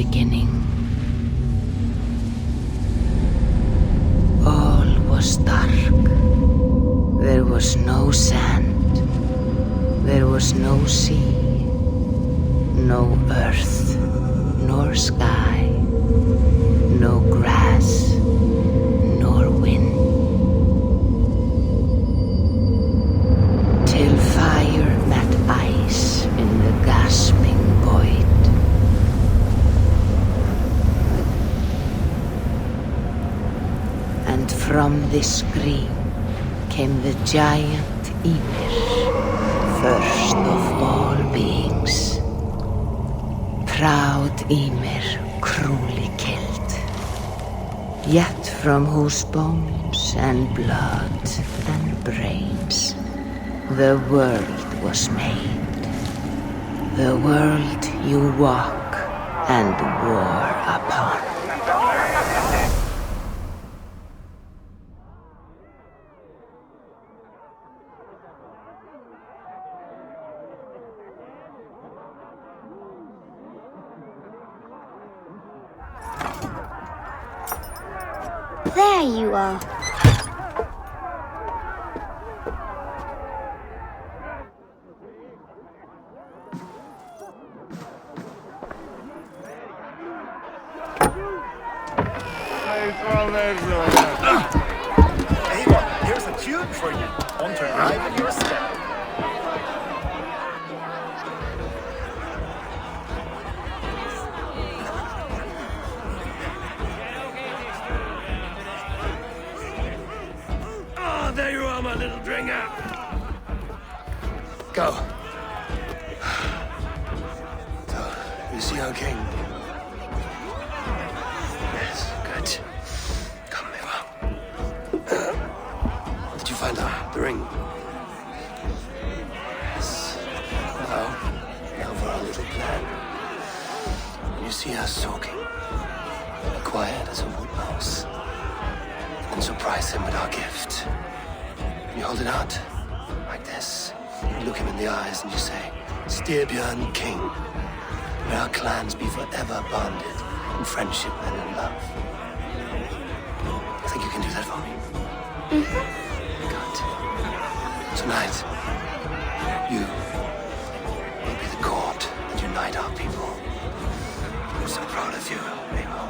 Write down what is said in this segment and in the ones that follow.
beginning. All was dark. There was no sand. There was no sea. No earth, nor sky. No grass, nor wind. Till fire met ice in the gasping void. And from this scream came the giant Ymir, first of all beings. Proud Ymir, cruelly killed. Yet from whose bones and blood and brains the world was made. The world you walk and war upon. There you are. Hey, here's a tune for you. Want to ride in your step? There you are, my little drinker. Go. So, you see our king? Yes, good. Come, Eva. Did you find the ring? Yes. Now for our little plan. When you see us talking, be quiet as a wood mouse, and surprise him with our gift. You hold it out, like this. You look him in the eyes and you say, Styrbjörn King, may our clans be forever bonded in friendship and in love. I think you can do that for me? Good. Tonight, you will be the cord that unite our people. I'm so proud of you, Abel.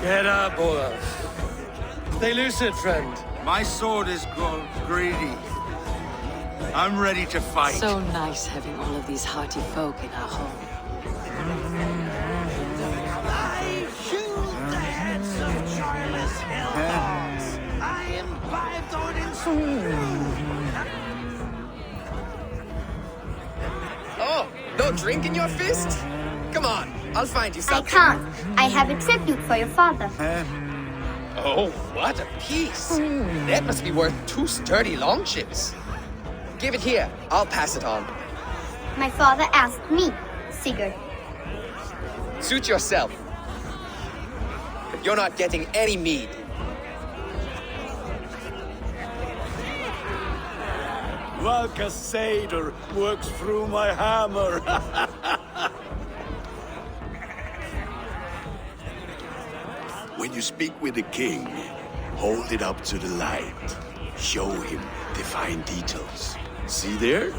Get up, Olaf. Stay lucid, friend. My sword is grown greedy. I'm ready to fight. So nice having all of these hearty folk in our home. I shoot the heads of joyless hill dogs. I imbibed Odin's Oh, no drink in your fist? Come on, I'll find you I something. can't. I have a tribute for your father. Oh, what a piece. That must be worth 2 sturdy longships. Give it here. I'll pass it on. My father asked me, Sigurd. Suit yourself. But you're not getting any mead. Valka Seder works through my hammer. When you speak with the king, hold it up to the light. Show him the fine details. See there?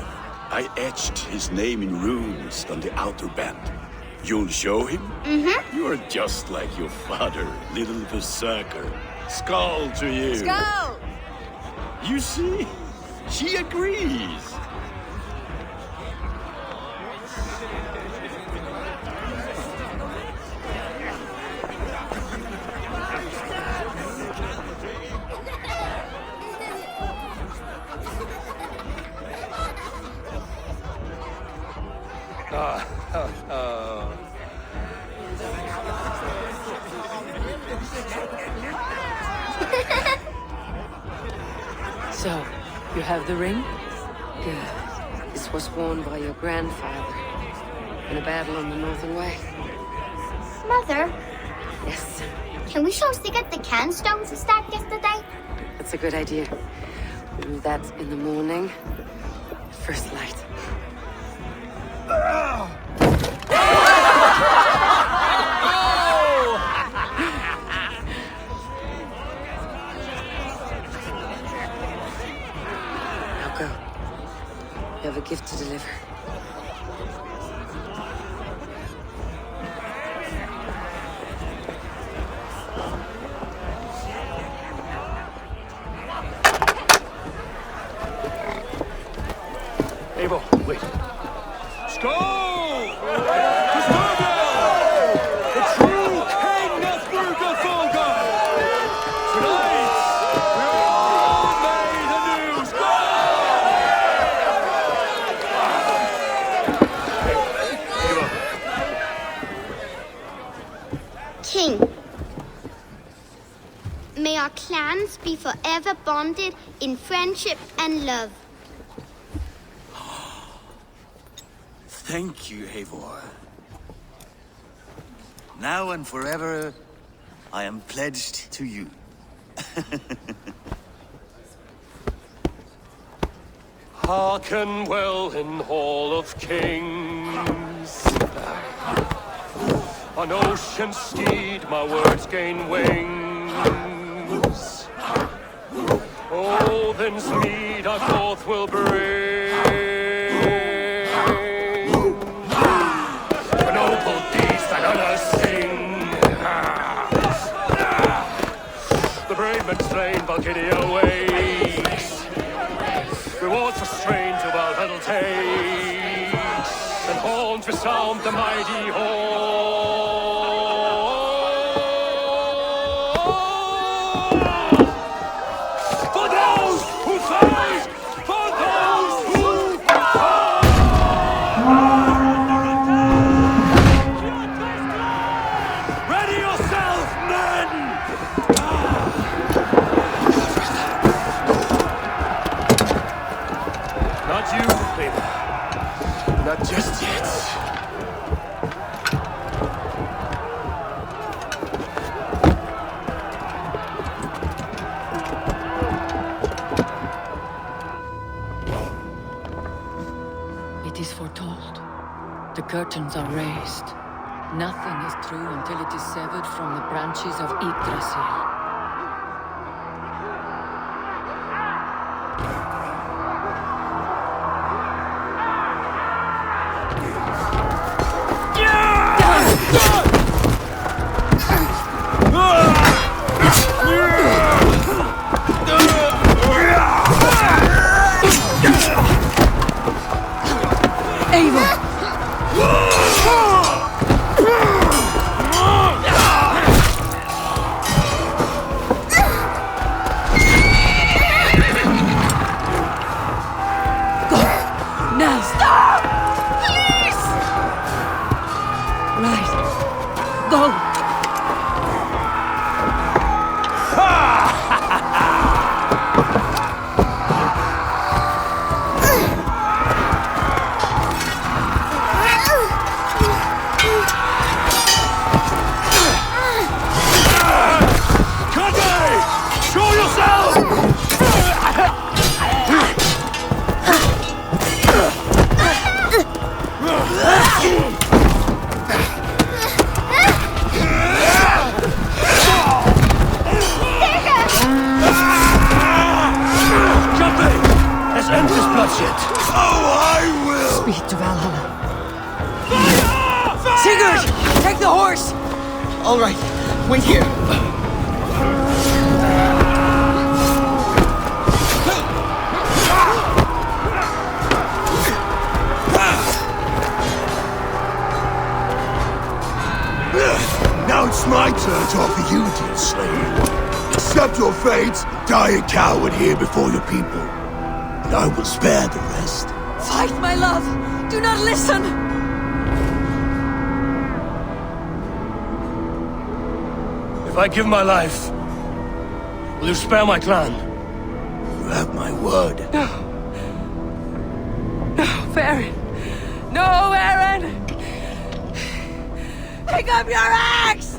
I etched his name in runes on the outer band. You'll show him? Mm-hmm. You're just like your father, little berserker. Skull to you. Skull! You see? She agrees. So, you have the ring? Good. This was worn by your grandfather in a battle on the Northern Way. Mother, Yes, can we show Sigurd the canstones we stacked yesterday? that's a good idea. We'll do that in the morning. First light. Now go. You have a gift to deliver. Eivor, wait. Skål! The true king of Brugelfolga! Tonight, we're all made anew! King, may our clans be forever bonded in friendship and love. Thank you, Eivor. Now and forever, I am pledged to you. Hearken well in Hall of Kings. On ocean steed, my words gain wings. Odin's mead our forth will bring. For noble deeds that others sing. The brave men slain, Valkyria wakes. Rewards for strain to Valhalla takes. And horns resound the mighty horn. For those who fight! For those who fight! Ready yourself, men! Not you, baby. Not just yet. It is foretold. The curtains are raised. Nothing is true until it is severed from the branches of Yggdrasil. Now stop! Please! Right. Go! Show yourself! Let's end this bloodshed. Oh, I will! Speed to Valhalla. Sigurd! Take the horse! All right, wait here. Now it's my turn to offer you, dear slave. Accept your fate, die a coward here before your people. And I will spare the rest. Fight, my love! Do not listen! If I give my life, will you spare my clan? You have my word. No, Aaron! No, Aaron! Pick up your axe!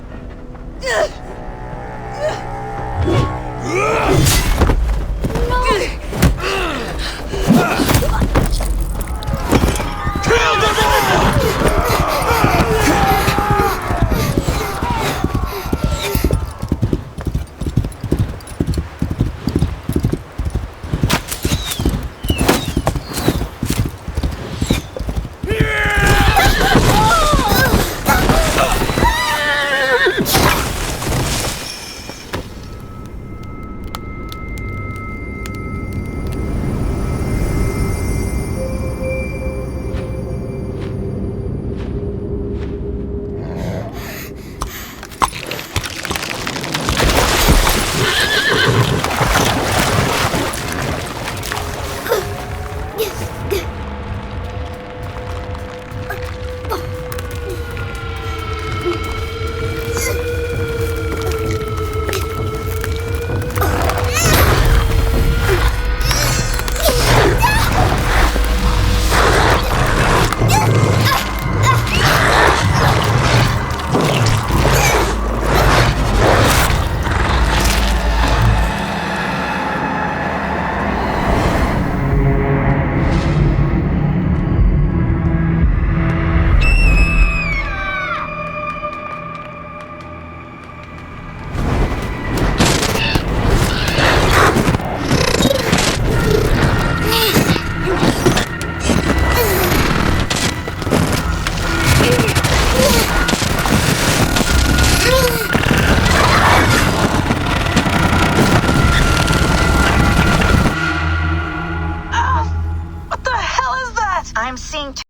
I'm seeing